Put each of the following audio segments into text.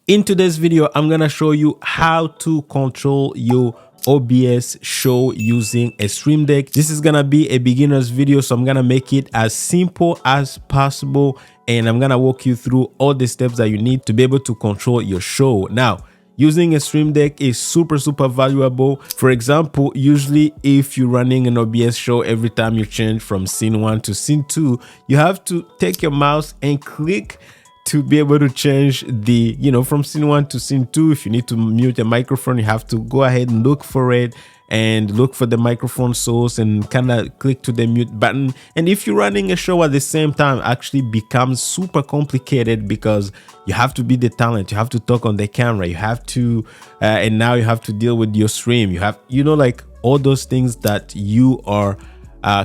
In today's video, I'm gonna show you how to control your OBS show using a Stream Deck. This is gonna be a beginner's video, so I'm gonna make it as simple as possible, and I'm gonna walk you through all the steps that you need to be able to control your show. Now, using a Stream Deck is super valuable. For example, usually if you're running an OBS show, every time you change from scene 1 to scene 2, you have to take your mouse and click to be able to change the, from scene 1 to scene 2. If you need to mute a microphone, you have to go ahead and look for it and look for the microphone source and kind of click to the mute button. And if you're running a show at the same time, actually becomes super complicated because you have to be the talent, you have to talk on the camera, you have to and now you have to deal with your stream, you have, like all those things that you are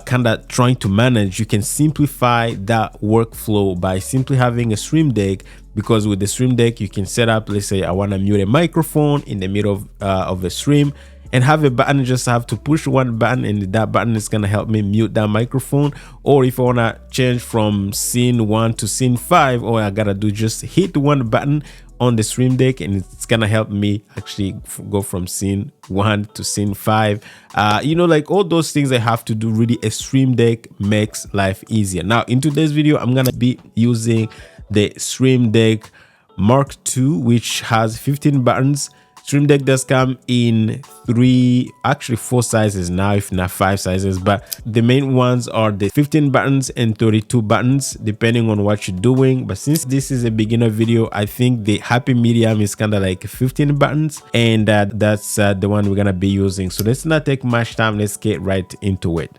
kind of trying to manage. You can simplify that workflow by simply having a Stream Deck, because with the Stream Deck you can set up, let's say I want to mute a microphone in the middle of a stream, and have a button. Just have to push one button and that button is going to help me mute that microphone. Or if I want to change from scene 1 to scene 5, all I gotta do just hit one button on the Stream Deck and it's gonna help me actually go from scene 1 to scene 5. Like all those things I have to do, really a Stream Deck makes life easier. Now in today's video, I'm gonna be using the Stream Deck Mark II, which has 15 buttons. Stream Deck does come in 4 sizes now, if not 5 sizes, but the main ones are the 15 buttons and 32 buttons, depending on what you're doing. But since this is a beginner video, I think the happy medium is kind of like 15 buttons, and that's the one we're gonna be using. So let's not take much time, let's get right into it.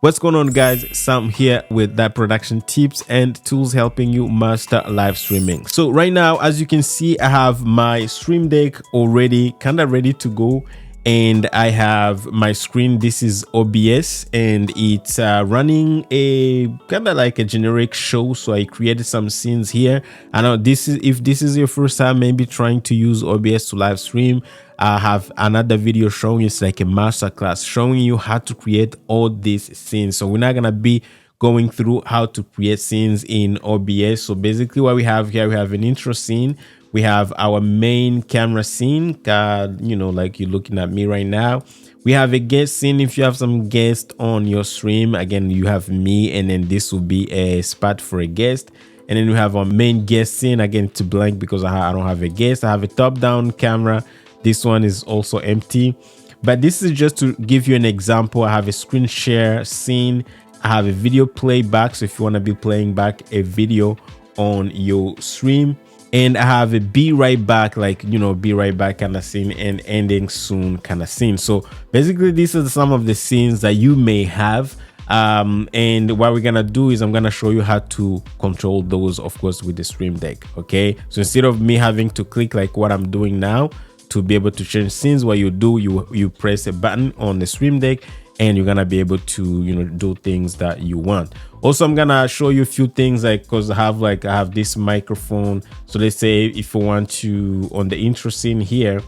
What's going on, guys? Sam here with that production tips and tools helping you master live streaming. So right now, as you can see, I have my Stream Deck already kind of ready to go, and I have my screen. This is OBS and it's running a kind of like a generic show. So I created some scenes here. I know if this is your first time maybe trying to use OBS to live stream, I have another video showing you, it's like a master class showing you how to create all these scenes. So we're not gonna be going through how to create scenes in OBS. So basically what we have here, we have an intro scene, we have our main camera scene, like you're looking at me right now. We have a guest scene. If you have some guests on your stream, again, you have me, and then this will be a spot for a guest. And then we have our main guest scene. Again, it's blank because I don't have a guest. I have a top-down camera. This one is also empty, but this is just to give you an example. I have a screen share scene. I have a video playback. So if you want to be playing back a video on your stream, and I have a be right back, like, be right back kind of scene, and ending soon kind of scene. So basically these are some of the scenes that you may have. And what we're gonna do is I'm gonna show you how to control those, of course, with the Stream Deck. Okay, so instead of me having to click like what I'm doing now to be able to change scenes, what you do, you press a button on the Stream Deck and you're gonna be able to do things that you want. Also, I'm gonna show you a few things, like because I have this microphone. So let's say if I want to, on the intro scene here,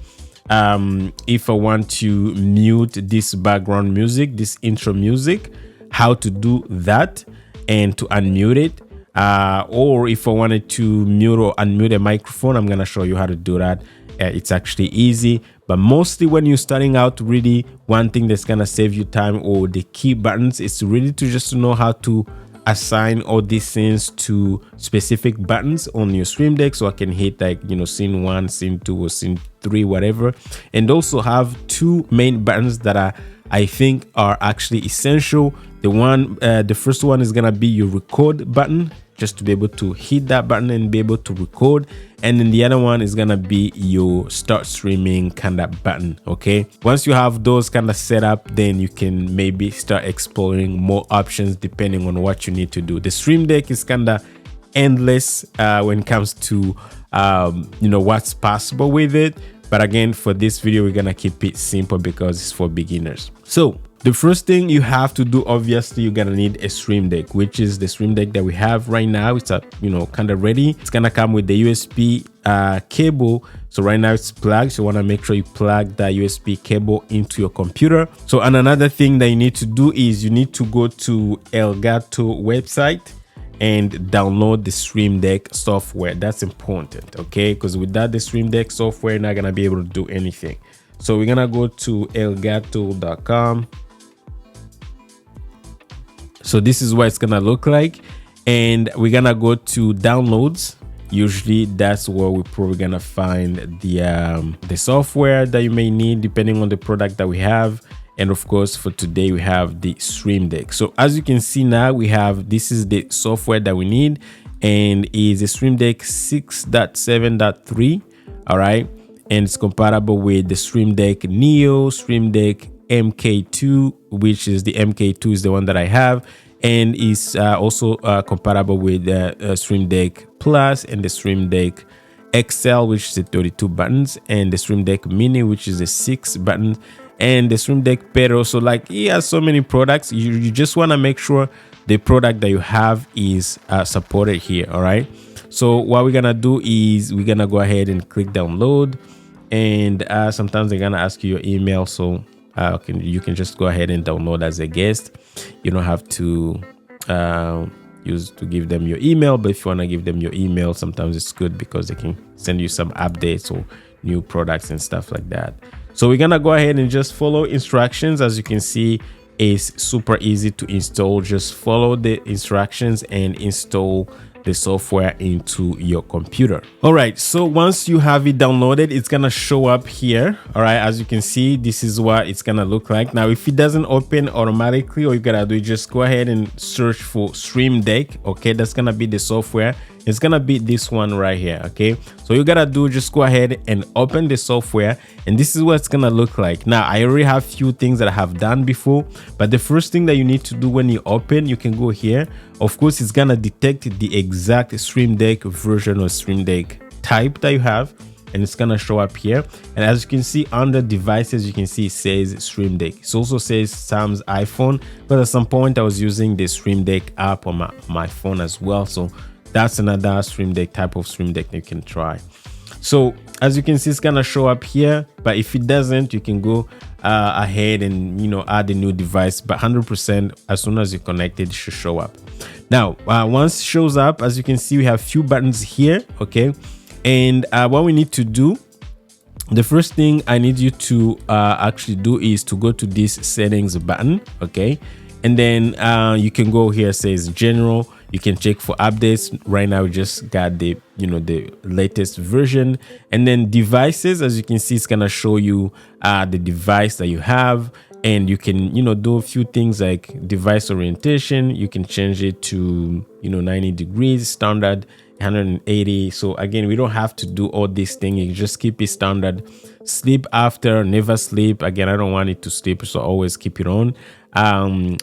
if I want to mute this background music, this intro music, how to do that and to unmute it. Or if I wanted to mute or unmute a microphone, I'm gonna show you how to do that. It's actually easy, but mostly when you're starting out, really one thing that's gonna save you time, or the key buttons, is to just know how to assign all these scenes to specific buttons on your Stream Deck. So I can hit like scene 1, scene 2, or scene 3, whatever, and also have 2 main buttons that I think are actually essential. The first one is gonna be your record button, just to be able to hit that button and be able to record. And then the other one is gonna be your start streaming kind of button. Okay, once you have those kind of set up, then you can maybe start exploring more options depending on what you need to do. The Stream Deck is kind of endless when it comes to what's possible with it. But again, for this video, we're gonna keep it simple because it's for beginners. So the first thing you have to do, obviously, you're gonna need a Stream Deck, which is the Stream Deck that we have right now. It's kind of ready. It's gonna come with the USB cable. So right now it's plugged. So you wanna make sure you plug that USB cable into your computer. So, and another thing that you need to do is you need to go to Elgato website and download the Stream Deck software. That's important, okay? Because without the Stream Deck software, you're not gonna be able to do anything. So we're gonna go to elgato.com. So this is what it's gonna look like, and we're gonna go to downloads. Usually that's where we're probably gonna find the software that you may need depending on the product that we have. And of course, for today, we have the Stream Deck. So as you can see now, we have, this is the software that we need, and is a Stream Deck 6.7.3. All right. And it's compatible with the Stream Deck Neo, Stream Deck MK2, which is the MK2 is the one that I have, and is also compatible with the Stream Deck Plus and the Stream Deck XL, which is the 32 buttons, and the Stream Deck Mini, which is the 6 buttons, and the Stream Deck Pero. So like, he has so many products. You just want to make sure the product that you have is supported here. All right. So what we're gonna do is we're gonna go ahead and click download, and sometimes they're gonna ask you your email, so you can just go ahead and download as a guest. You don't have to give them your email, but if you want to give them your email, sometimes it's good because they can send you some updates or new products and stuff like that. So we're gonna go ahead and just follow instructions. As you can see, it's super easy to install. Just follow the instructions and install the software into your computer. All right, so once you have it downloaded, it's gonna show up here. All right, as you can see, this is what it's gonna look like. Now, if it doesn't open automatically, all you gotta do is just go ahead and search for Stream Deck. Okay, that's gonna be the software. It's gonna be this one right here. Okay, so you gotta do, just go ahead and open the software, and this is what it's gonna look like. Now, I already have a few things that I have done before, but the first thing that you need to do when you open, you can go here. Of course, it's gonna detect the exact Stream Deck version or Stream Deck type that you have, and it's gonna show up here. And as you can see under devices, you can see it says Stream Deck. It also says Sam's iPhone, but at some point I was using the Stream Deck app on my phone as well. So that's another Stream Deck type of Stream Deck that you can try. So as you can see, it's gonna show up here, but if it doesn't, you can go ahead and add a new device. But 100%, as soon as you connect it, should show up. Now once it shows up, as you can see, we have few buttons here. Okay, and what we need to do, the first thing I need you to actually do is to go to this settings button. Okay, and then you can go here, it says general. You can check for updates. Right now we just got the the latest version. And then devices, as you can see, it's gonna show you the device that you have, and you can do a few things like device orientation. You can change it to 90 degrees standard, 180. So again, we don't have to do all these things. You just keep it standard. Sleep after, never sleep. Again, I don't want it to sleep, so always keep it on.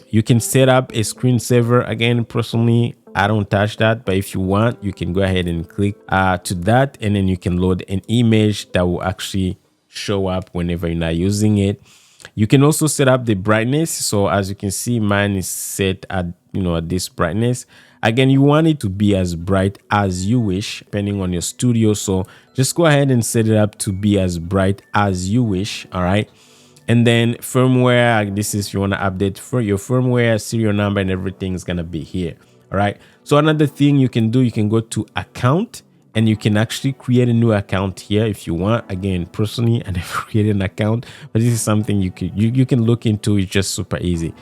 You can set up a screensaver. Again, personally, I don't touch that, but if you want, you can go ahead and click to that, and then you can load an image that will actually show up whenever you're not using it. You can also set up the brightness. So as you can see, mine is set at at this brightness. Again, you want it to be as bright as you wish, depending on your studio. So just go ahead and set it up to be as bright as you wish. All right. And then firmware, this is if you want to update for your firmware, serial number, and everything is going to be here. All right. So another thing you can do, you can go to account, and you can actually create a new account here if you want. Again, personally, I never created an account, but this is something you can look into. It's just super easy.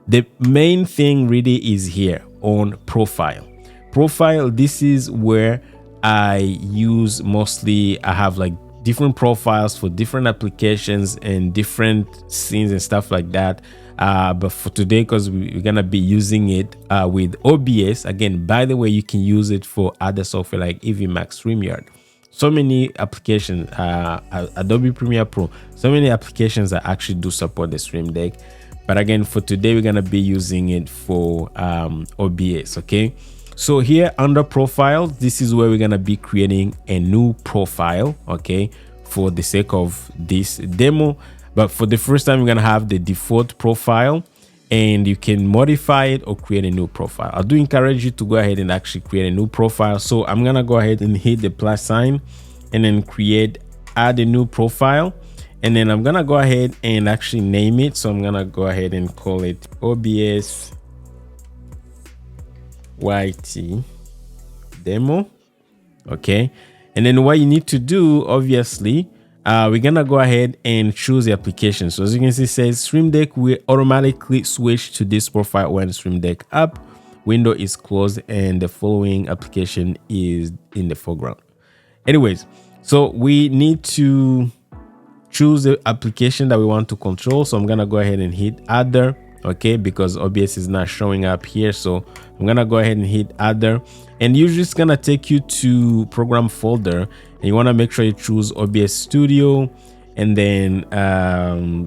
The main thing really is here on profile. Profile, this is where I use mostly, I have like different profiles for different applications and different scenes and stuff like that. But for today, because we're gonna be using it with OBS. Again, by the way, you can use it for other software like EV Max, StreamYard. So many applications, Adobe Premiere Pro, so many applications that actually do support the Stream Deck. But again, for today, we're gonna be using it for OBS. Okay. So here under profile, this is where we're gonna be creating a new profile. Okay, for the sake of this demo. But for the first time, we're gonna have the default profile, and you can modify it or create a new profile. I do encourage you to go ahead and actually create a new profile. So I'm gonna go ahead and hit the plus sign and then add a new profile. And then I'm gonna go ahead and actually name it. So I'm gonna go ahead and call it OBS YT demo. Okay, and then what you need to do, obviously, we're gonna go ahead and choose the application. So as you can see, it says Stream Deck will automatically switch to this profile when Stream Deck app window is closed and the following application is in the foreground. Anyways, so we need to choose the application that we want to control. So I'm gonna go ahead and hit other, okay, because OBS is not showing up here. So I'm gonna go ahead and hit other, and usually it's gonna take you to program folder, and you want to make sure you choose OBS Studio. And then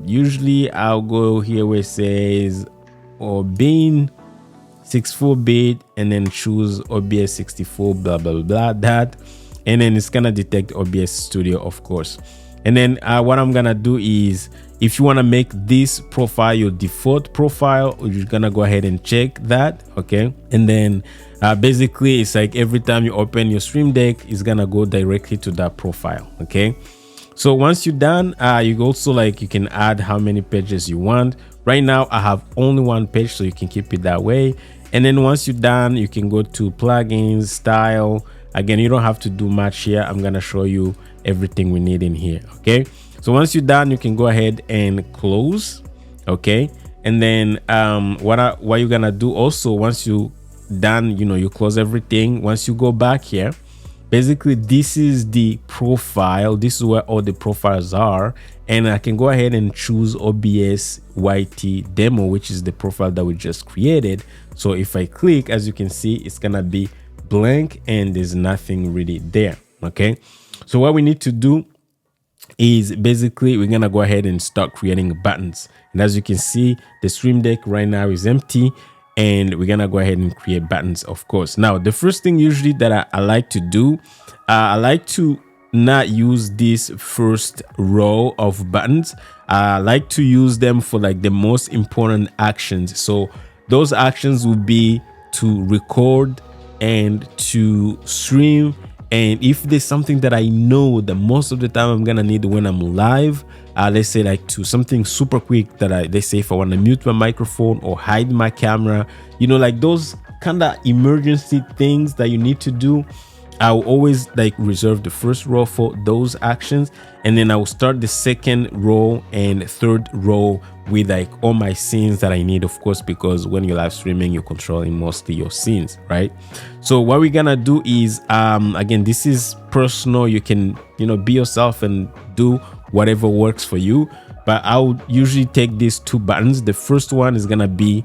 usually I'll go here where it says Bin 64-bit, and then choose OBS 64 blah blah blah that, and then it's gonna detect OBS Studio, of course. And then what I'm gonna do is, if you want to make this profile your default profile, you're gonna go ahead and check that, okay? And then basically it's like every time you open your Stream Deck, it's gonna go directly to that profile, okay? So once you're done, you also you can add how many pages you want. Right now I have only one page, so you can keep it that way. And then once you're done, you can go to plugins, style. Again, you don't have to do much here. I'm gonna show you everything we need in here, okay? So once you're done, you can go ahead and close, okay? And then what you're gonna do also, once you done, you close everything. Once you go back here, basically this is the profile. This is where all the profiles are, and I can go ahead and choose OBS YT demo, which is the profile that we just created. So if I click, as you can see, it's gonna be blank and there's nothing really there, okay? So what we need to do is basically we're gonna go ahead and start creating buttons. And as you can see, the Stream Deck right now is empty, and we're gonna go ahead and create buttons, of course. Now the first thing usually that I like to do, I like to not use this first row of buttons. I like to use them for the most important actions. So those actions will be to record and to stream. And if there's something that I know that most of the time I'm gonna need when I'm live, let's say to something super quick that let's say if I want to mute my microphone or hide my camera, those kind of emergency things that you need to do, I'll always reserve the first row for those actions, and then I will start the second row and third row with all my scenes that I need, of course, because when you're live streaming, you're controlling mostly your scenes, right? So what we're gonna do is again, this is personal. You can be yourself and do whatever works for you, but I'll usually take these two buttons. The first one is gonna be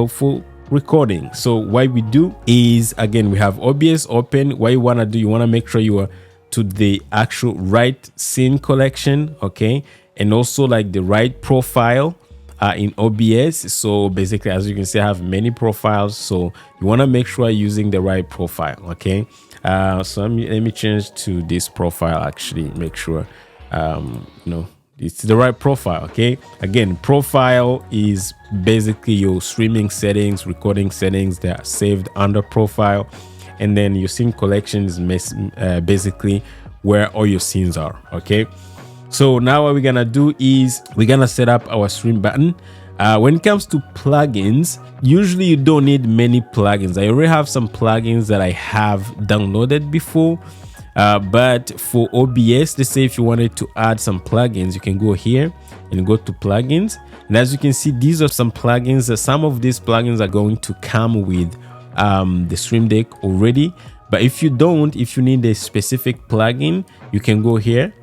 for recording. So what we do is, again, we have OBS open. What you want to do, you want to make sure you are to the actual right scene collection, okay, and also the right profile in OBS. So basically, as you can see, I have many profiles, so you want to make sure you're using the right profile, okay? So let me change to this profile, actually make sure it's the right profile, okay? Again, profile is basically your streaming settings, recording settings that are saved under profile, and then your scene collection is basically where all your scenes are, okay? So now what we're gonna do is we're gonna set up our stream button. When it comes to plugins, usually you don't need many plugins. I already have some plugins that I have downloaded before. But for OBS, let's say if you wanted to add some plugins, you can go here and go to plugins. And as you can see, these are some plugins. Some of these plugins are going to come with the Stream Deck already. But if you don't, if you need a specific plugin, you can go here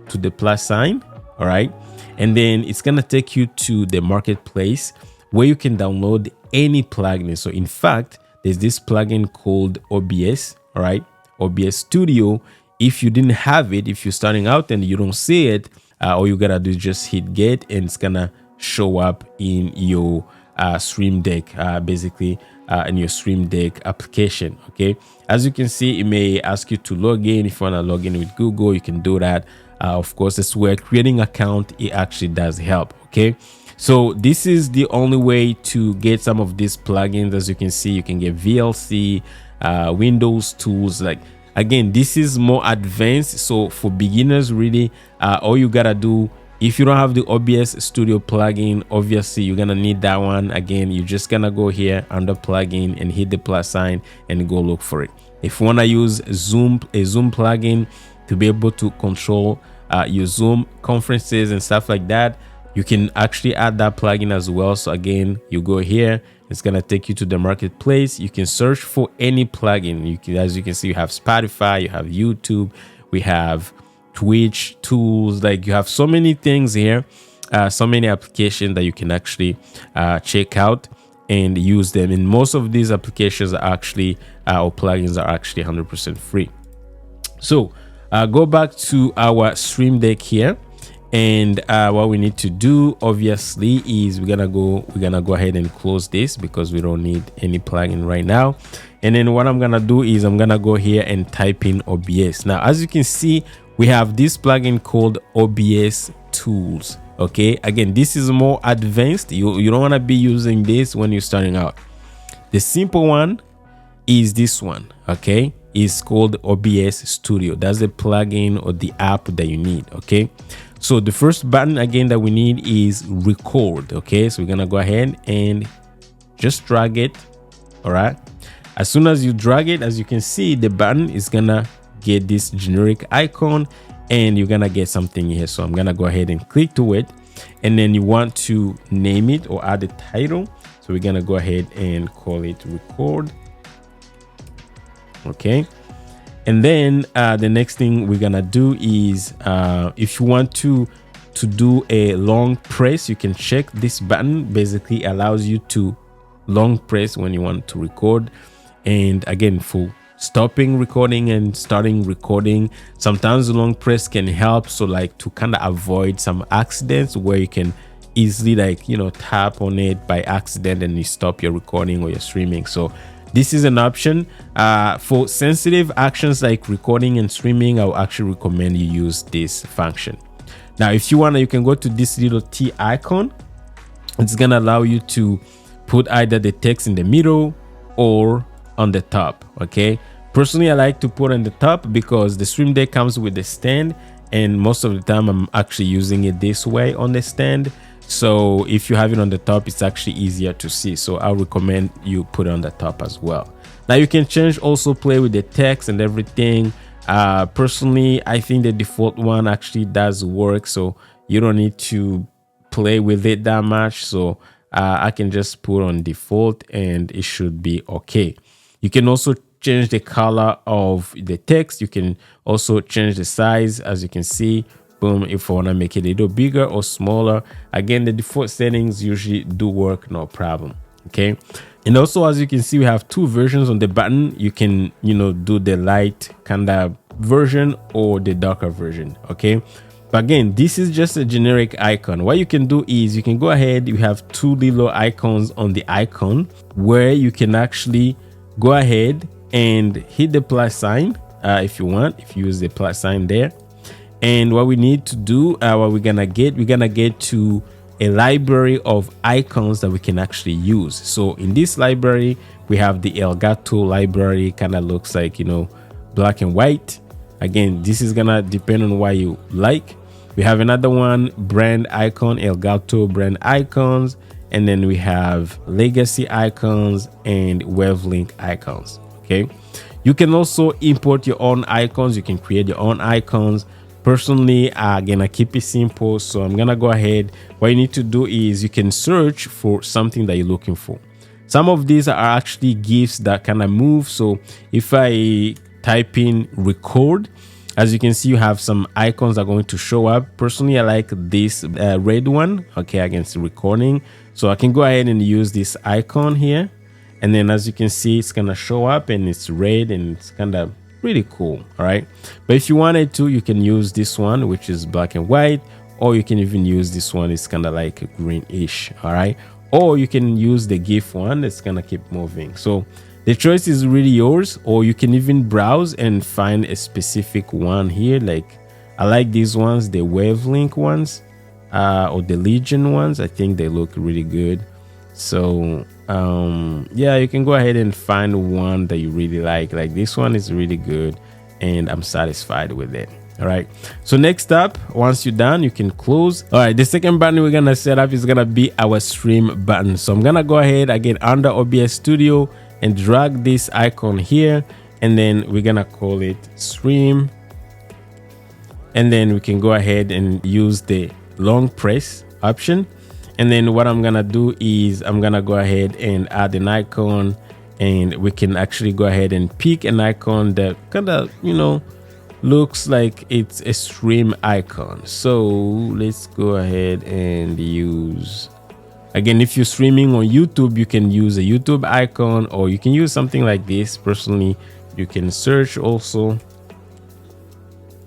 to the plus sign, all right? And then it's gonna take you to the marketplace where you can download any plugin. So in fact, there's this plugin called OBS, all right? OBS Studio. If you didn't have it, if you're starting out and you don't see it, all you gotta do is just hit get, and it's gonna show up in your Stream Deck, basically in your Stream Deck application, okay? As you can see, it may ask you to log in. If you want to log in with Google, you can do that. Of course, it's where creating an account, it actually does help, okay? So this is the only way to get some of these plugins. As you can see, you can get VLC, Windows tools. Again, this is more advanced, so for beginners, really all you gotta do If you don't have the OBS Studio plugin, obviously you're gonna need that one. Again, you're just gonna go here under plugin and hit the plus sign and go look for it. If you want to use a Zoom plugin to be able to control your Zoom conferences and stuff like that, you can actually add that plugin as well. So again, you go here, it's going to take you to the marketplace. You can search for any plugin. As you can see, you have Spotify, you have YouTube, we have Twitch tools. Like, you have so many things here, so many applications that you can actually check out and use them. And most of these applications are actually or plugins are actually 100% free. So go back to our Stream Deck here, and what we need to do obviously is we're gonna go ahead and close this because we don't need any plugin right now. And then what I'm gonna do is I'm gonna go here and type in OBS. Now, as you can see, we have this plugin called OBS Tools. Okay, again, this is more advanced. You don't want to be using this when you're starting out. The simple one is this one. Okay, it's called OBS Studio. That's the plugin or the app that you need. Okay, so the first button again that we need is record. Okay, so we're gonna go ahead and just drag it. All right, as soon as you drag it, as you can see, the button is gonna get this generic icon and you're gonna get something here. So I'm gonna go ahead and click to it, and then you want to name it or add a title. So we're gonna go ahead and call it record. Okay, and then the next thing we're gonna do is if you want to do a long press, you can check this button. Basically allows you to long press when you want to record. And again, for stopping recording and starting recording, sometimes the long press can help, so like to kind of avoid some accidents where you can easily, like, you know, tap on it by accident and you stop your recording or your streaming. So this is an option for sensitive actions like recording and streaming. I will actually recommend you use this function. Now, if you want to, you can go to this little T icon. It's gonna allow you to put either the text in the middle or on the top. Okay, personally, I like to put on the top because the Stream Deck comes with a stand, and most of the time I'm actually using it this way on the stand. So if you have it on the top, it's actually easier to see. So I recommend you put it on the top as well. Now you can also play with the text and everything. Personally, I think the default one actually does work, so you don't need to play with it that much. So I can just put on default and it should be okay. You can also change the color of the text. You can also change the size, as you can see. Boom, if I want to make it a little bigger or smaller. Again, the default settings usually do work, no problem. Okay, and also, as you can see, we have two versions on the button. You can, you know, do the light kind of version or the darker version. Okay, but again, this is just a generic icon. What you can do is you can go ahead, you have two little icons on the icon where you can actually go ahead and hit the plus sign if you want, if you use the plus sign there. And what we need to do, what we're gonna get to a library of icons that we can actually use. So in this library, we have the Elgato library. Kind of looks like, you know, black and white. Again, this is gonna depend on what you like. We have another one, brand icon, Elgato brand icons, and then we have legacy icons and wavelength icons. Okay, you can also import your own icons. You can create your own icons. Personally, again, I keep it simple, so I'm gonna go ahead. What you need to do is you can search for something that you're looking for. Some of these are actually GIFs that kind of move. So if I type in record, as you can see, you have some icons that are going to show up. Personally, I like this red one, okay, against recording. So I can go ahead and use this icon here. And then as you can see, it's gonna show up and it's red and it's kind of really cool. All right, but if you wanted to, you can use this one, which is black and white, or you can even use this one, it's kind of like greenish. All right, or you can use the GIF one, it's gonna keep moving. So the choice is really yours, or you can even browse and find a specific one here. Like, I like these ones, the wavelength ones, or the Legion ones. I think they look really good. So yeah, you can go ahead and find one that you really like this one is really good and I'm satisfied with it. All right, so next up, once you're done, you can close. All right, the second button we're gonna set up is gonna be our stream button. So I'm gonna go ahead again under OBS Studio and drag this icon here, and then we're gonna call it stream, and then we can go ahead and use the long press option. And then what I'm gonna do is I'm gonna go ahead and add an icon, and we can actually go ahead and pick an icon that kind of, you know, looks like it's a stream icon. So let's go ahead and use, again, if you're streaming on YouTube, you can use a YouTube icon, or you can use something like this. Personally, you can search also.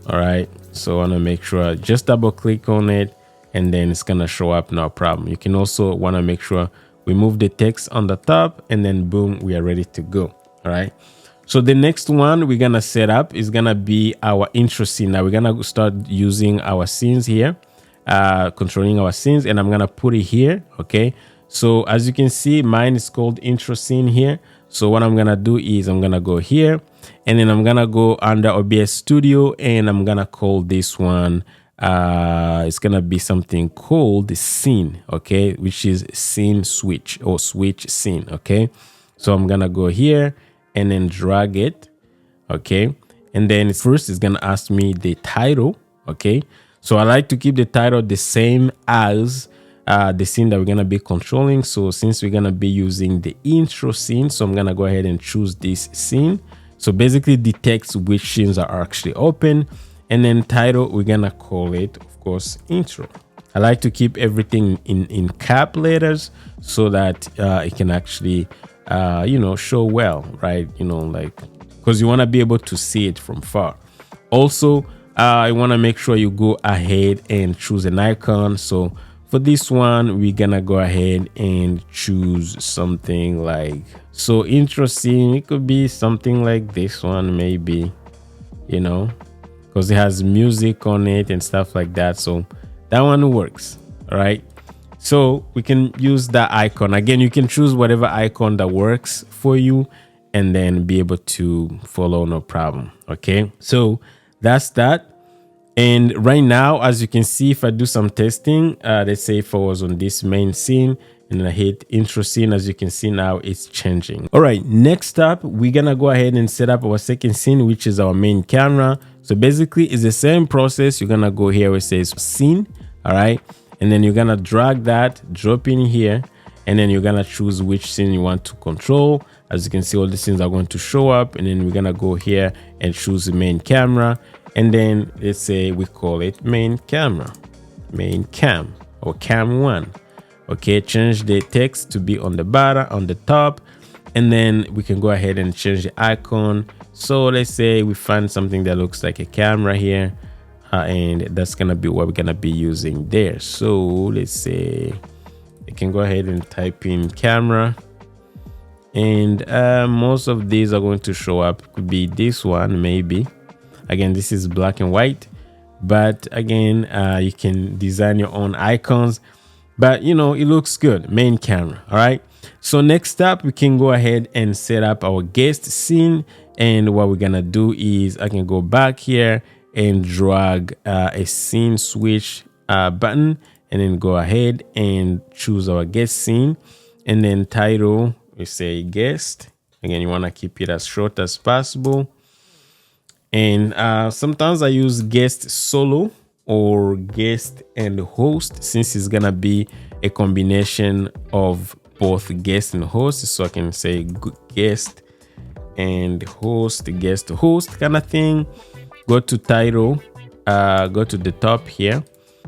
All right, so I want to make sure, just double click on it, and then it's gonna show up, no problem. You can also want to make sure we move the text on the top, and then boom, we are ready to go. All right, so the next one we're gonna set up is gonna be our intro scene. Now we're gonna start using our scenes here, controlling our scenes, and I'm gonna put it here. Okay, so as you can see, mine is called intro scene here. So what I'm gonna do is I'm gonna go here, and then I'm gonna go under OBS Studio, and I'm gonna call this one, it's gonna be something called scene, okay, which is scene switch, or switch scene. Okay, so I'm gonna go here and then drag it. Okay, and then first it's gonna ask me the title. Okay, so I like to keep the title the same as the scene that we're gonna be controlling. So since we're gonna be using the intro scene, so I'm gonna go ahead and choose this scene. So basically detects which scenes are actually open, and then title, we're gonna call it, of course, intro. I like to keep everything in cap letters so that it can actually you know, show well, right? You know, like, because you want to be able to see it from far. Also, I want to make sure you go ahead and choose an icon. So for this one, we're gonna go ahead and choose something like, so interesting, it could be something like this one, maybe, you know, because it has music on it and stuff like that. So that one works. All right, so we can use that icon. Again, you can choose whatever icon that works for you, and then be able to follow, no problem. Okay, so that's that. And right now, as you can see, if I do some testing, let's say if I was on this main scene and then I hit intro scene, as you can see now, it's changing. All right, next up, we're gonna go ahead and set up our second scene, which is our main camera. So basically, it's the same process. You're gonna go here where it says scene, all right? And then you're gonna drag that, drop in here, and then you're gonna choose which scene you want to control. As you can see, all the scenes are going to show up, and then we're gonna go here and choose the main camera. And then let's say we call it main camera, main cam, or cam 1. Okay, change the text to be on the bottom, on the top, and then we can go ahead and change the icon. So let's say we find something that looks like a camera here, and that's gonna be what we're gonna be using there. So let's say I can go ahead and type in camera, and most of these are going to show up. Could be this one, maybe. Again, this is black and white, but again, you can design your own icons, but you know, it looks good. Main camera. All right, so next up, we can go ahead and set up our guest scene. And what we're gonna do is I can go back here and drag a scene switch button, and then go ahead and choose our guest scene, and then title, we say guest. Again, you want to keep it as short as possible. And sometimes I use guest solo or guest and host, since it's gonna be a combination of both guest and host. So I can say guest and host, guest host kind of thing. Go to title, go to the top here,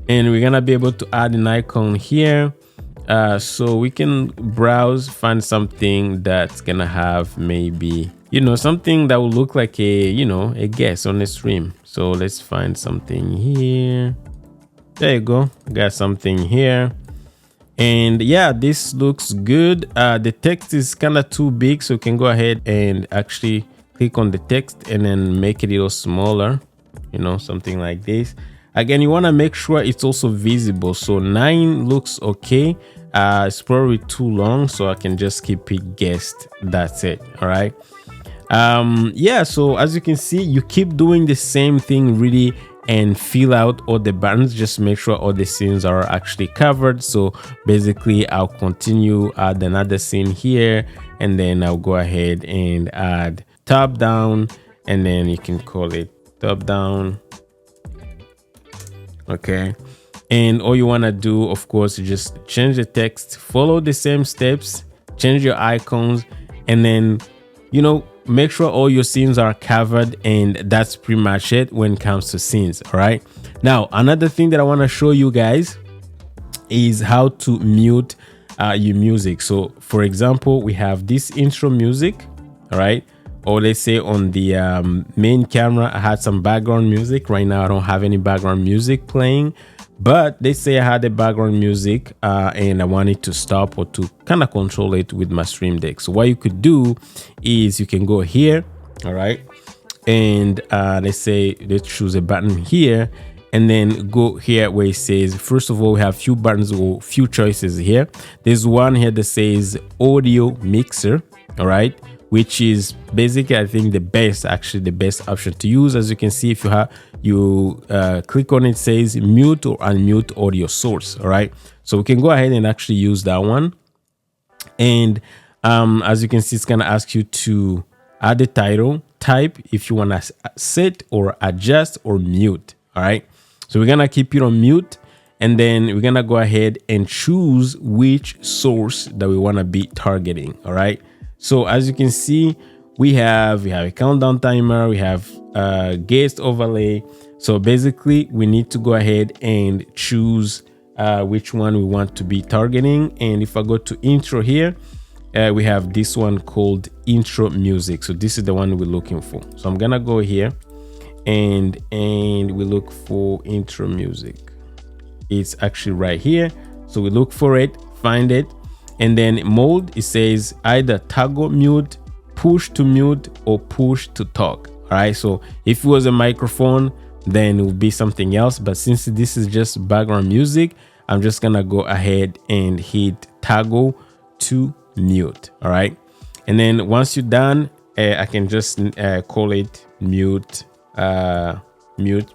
and we're gonna be able to add an icon here. So we can browse, find something that's gonna have maybe, you know, something that will look like a, you know, a guest on the stream. So let's find something here. There you go. I got something here. And yeah, this looks good. The text is kind of too big, so you can go ahead and actually click on the text and then make it a little smaller, you know, something like this. Again, you want to make sure it's also visible. So 9 looks okay. It's probably too long, so I can just keep it guest. That's it. All right. Yeah, so as you can see, you keep doing the same thing really and fill out all the buttons. Just make sure all the scenes are actually covered. So basically I'll continue, add another scene here, and then I'll go ahead and add top down, and then you can call it top down. Okay, and all you want to do, of course, is just change the text, follow the same steps, change your icons, and then, you know, make sure all your scenes are covered, and that's pretty much it when it comes to scenes. All right, now another thing that I want to show you guys is how to mute your music. So for example, we have this intro music, all right, or let's say on the main camera I had some background music. Right now I don't have any background music playing, but let's say I had the background music and I wanted to stop or to kind of control it with my Stream Deck. So what you could do is you can go here, all right, and let's choose a button here, and then go here where it says, first of all, we have few buttons or few choices here. There's one here that says audio mixer, all right, which is basically, I think, the best option to use. As you can see, if you click on it, says mute or unmute audio source. All right, so we can go ahead and actually use that one. And as you can see, it's gonna ask you to add the title type if you want to set or adjust or mute. All right, so we're gonna keep it on mute, and then we're gonna go ahead and choose which source that we want to be targeting. All right, so as you can see, we have a countdown timer, we have guest overlay. So basically we need to go ahead and choose which one we want to be targeting. And if I go to intro here, we have this one called intro music. So this is the one we're looking for. So I'm gonna go here and we look for intro music. It's actually right here. So we look for it, find it, and then mode, it says either toggle mute, push to mute, or push to talk. All right, so if it was a microphone, then it would be something else, but since this is just background music, I'm just gonna go ahead and hit toggle to mute. All right, and then once you're done, I can just call it mute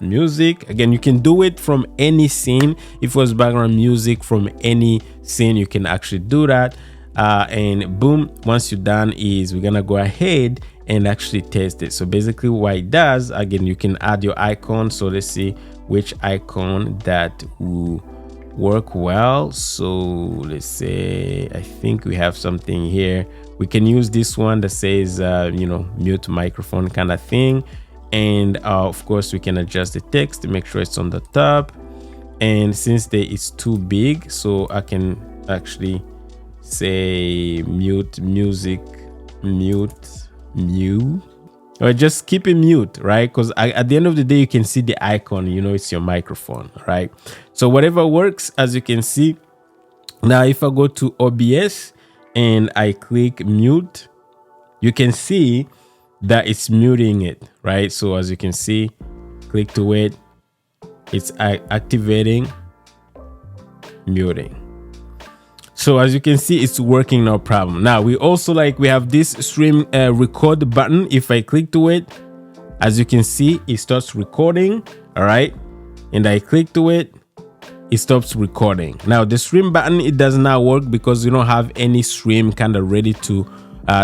music. Again, you can do it from any scene. If it was background music from any scene, you can actually do that. And boom, once you're done, is we're gonna go ahead and actually test it. So basically what it does, again, you can add your icon. So let's see which icon that will work well. So let's say, I think we have something here. We can use this one that says you know, mute microphone kind of thing. And of course we can adjust the text to make sure it's on the top, and since it's too big, so I can actually say mute music, mute, or just keep it mute, right? Because at the end of the day, you can see the icon, you know, it's your microphone, right? So whatever works, as you can see. Now if I go to OBS and I click mute, you can see that it's muting it, right? So as you can see, click to it, it's activating, muting. So as you can see, it's working, no problem. Now we also we have this stream record button. If I click to it, as you can see, it starts recording. All right, and I click to it, it stops recording. Now the stream button, it does not work because you don't have any stream kind of ready to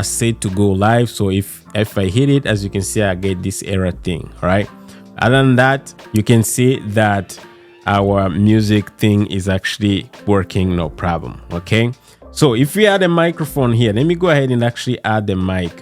set to go live. So if I hit it, as you can see, I get this error thing. All right, other than that, you can see that our music thing is actually working, no problem. Okay, so if we add a microphone here, let me go ahead and actually add the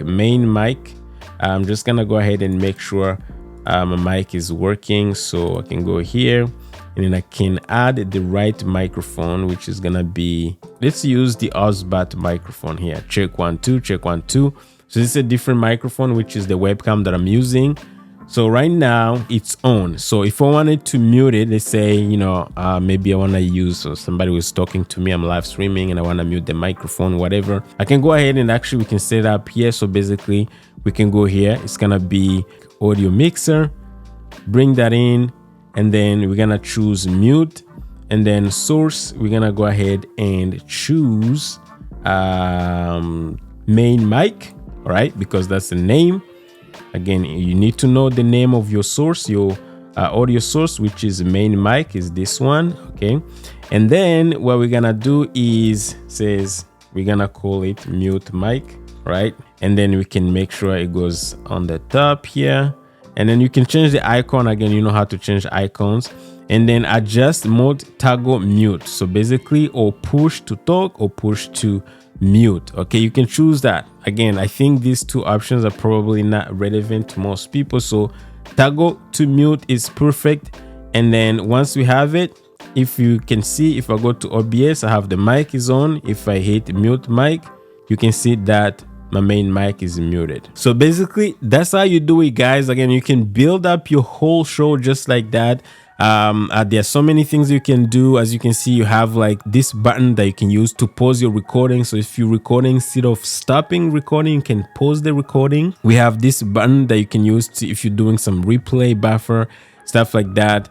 main mic. I'm just gonna go ahead and make sure my mic is working. So I can go here and then I can add the right microphone, which is gonna be, let's use the Osbat microphone here. Check 1 2, check 1 2. So this is a different microphone, which is the webcam that I'm using. So right now it's on. So if I wanted to mute it, let's say, you know, maybe I want to use, so somebody was talking to me, I'm live streaming and I want to mute the microphone, whatever, I can go ahead and actually we can set up here. So basically we can go here, it's gonna be audio mixer, bring that in, and then we're gonna choose mute, and then source, we're gonna go ahead and choose main mic. All right, because that's the name. Again, you need to know the name of your source, your audio source, which is main mic, is this one. Okay, and then what we're gonna do is we're gonna call it mute mic, right? And then we can make sure it goes on the top here, and then you can change the icon. Again, you know how to change icons, and then adjust mode toggle mute. So basically, or push to talk or push to mute. Okay, you can choose that. Again, I think these two options are probably not relevant to most people, so toggle to mute is perfect. And then once we have it, if you can see, if I go to OBS, I have the mic is on. If I hit mute mic, you can see that my main mic is muted. So basically, that's how you do it, guys. Again, you can build up your whole show just like that. There are so many things you can do. As you can see, you have like this button that you can use to pause your recording. So if you're recording, instead of stopping recording, you can pause the recording. We have this button that you can use to, if you're doing some replay, buffer, stuff like that.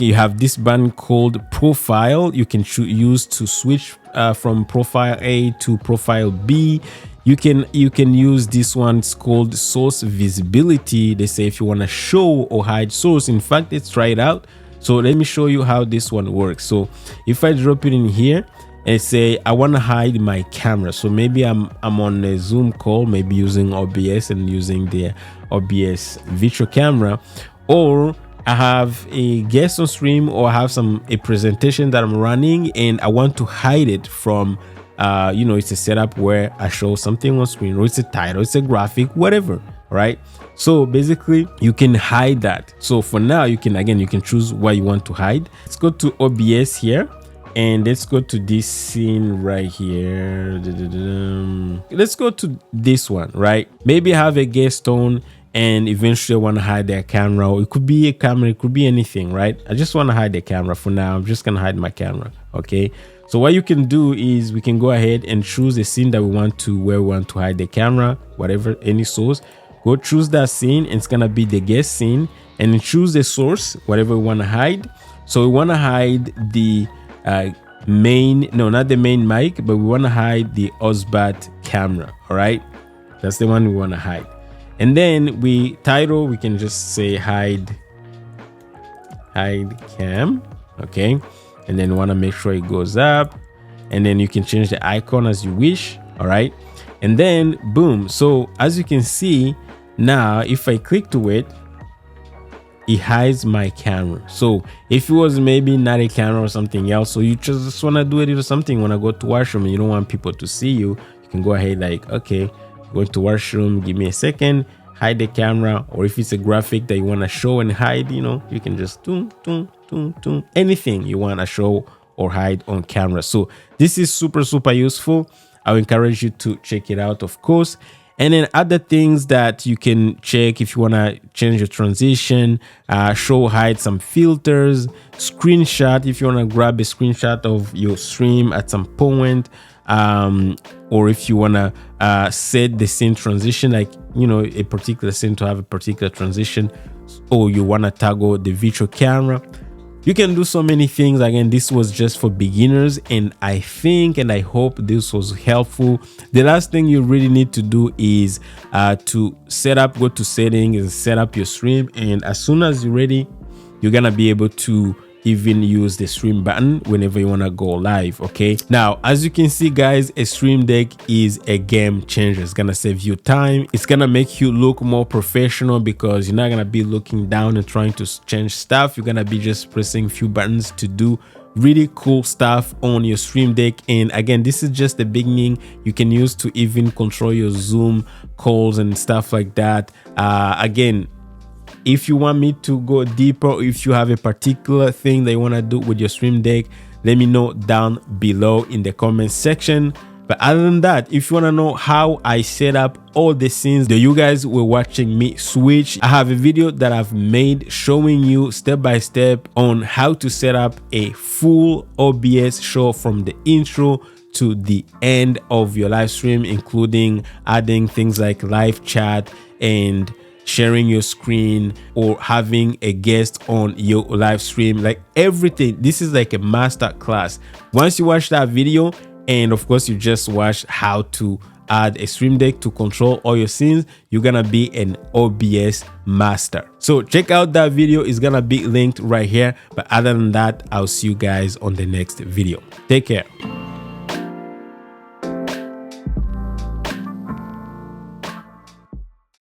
You have this button called profile. You can use to switch from profile A to profile B. You can use this one. It's called source visibility. They say if you want to show or hide source. In fact, let's try it out. So let me show you how this one works. So if I drop it in here and say I want to hide my camera, so maybe I'm on a Zoom call, maybe using OBS and using the OBS virtual camera, or I have a guest on stream, or I have a presentation that I'm running and I want to hide it from it's a setup where I show something on screen, or it's a title, it's a graphic, whatever, right? So basically you can hide that. So for now, you can choose what you want to hide. Let's go to OBS here and let's go to this scene right here. Let's go to this one, right? Maybe I have a guest on and eventually I want to hide their camera, or it could be a camera, it could be anything, right? I just want to hide the camera for now. I'm just gonna hide my camera. Okay, so what you can do is we can go ahead and choose a scene that where we want to hide the camera, whatever, any source. Go choose that scene, and it's gonna be the guest scene, and then choose the source, whatever we want to hide. So we want to hide the not the main mic, but we want to hide the OBS camera. All right, that's the one we want to hide. And then we can just say hide cam. Okay, and then want to make sure it goes up, and then you can change the icon as you wish. All right, and then boom. So as you can see now, if I click to it, it hides my camera. So if it was maybe not a camera or something else, so you just want to do it or something, you want to go to washroom and you don't want people to see you, you can go ahead like, okay, go to washroom, give me a second, hide the camera. Or if it's a graphic that you want to show and hide, you can just anything you want to show or hide on camera. So this is super useful. I would encourage you to check it out, of course. And then other things that you can check if you want to change your transition, hide some filters, screenshot if you want to grab a screenshot of your stream at some point, or if you want to set the scene transition, like a particular scene to have a particular transition, or you want to toggle the virtual camera. You can do so many things. Again, this was just for beginners, and I think and I hope this was helpful. The last thing you really need to do is to go to settings and set up your stream, and as soon as you're ready, you're gonna be able to even use the stream button whenever you want to go live. Okay, now as you can see, guys, a stream deck is a game changer. It's gonna save you time. It's gonna make you look more professional, because you're not gonna be looking down and trying to change stuff. You're gonna be just pressing a few buttons to do really cool stuff on your stream deck. And again, this is just the beginning. You can use to even control your Zoom calls and stuff like that. Again, if you want me to go deeper, if you have a particular thing that you want to do with your stream deck, let me know down below in the comment section. But other than that, if you want to know how I set up all the scenes that you guys were watching me switch, I have a video that I've made showing you step by step on how to set up a full OBS show from the intro to the end of your live stream, including adding things like live chat and sharing your screen, or having a guest on your live stream, like everything. This is like a master class. Once you watch that video, and of course you just watch how to add a stream deck to control all your scenes, you're gonna be an OBS master. So check out that video, it's gonna be linked right here. But other than that, I'll see you guys on the next video. Take care.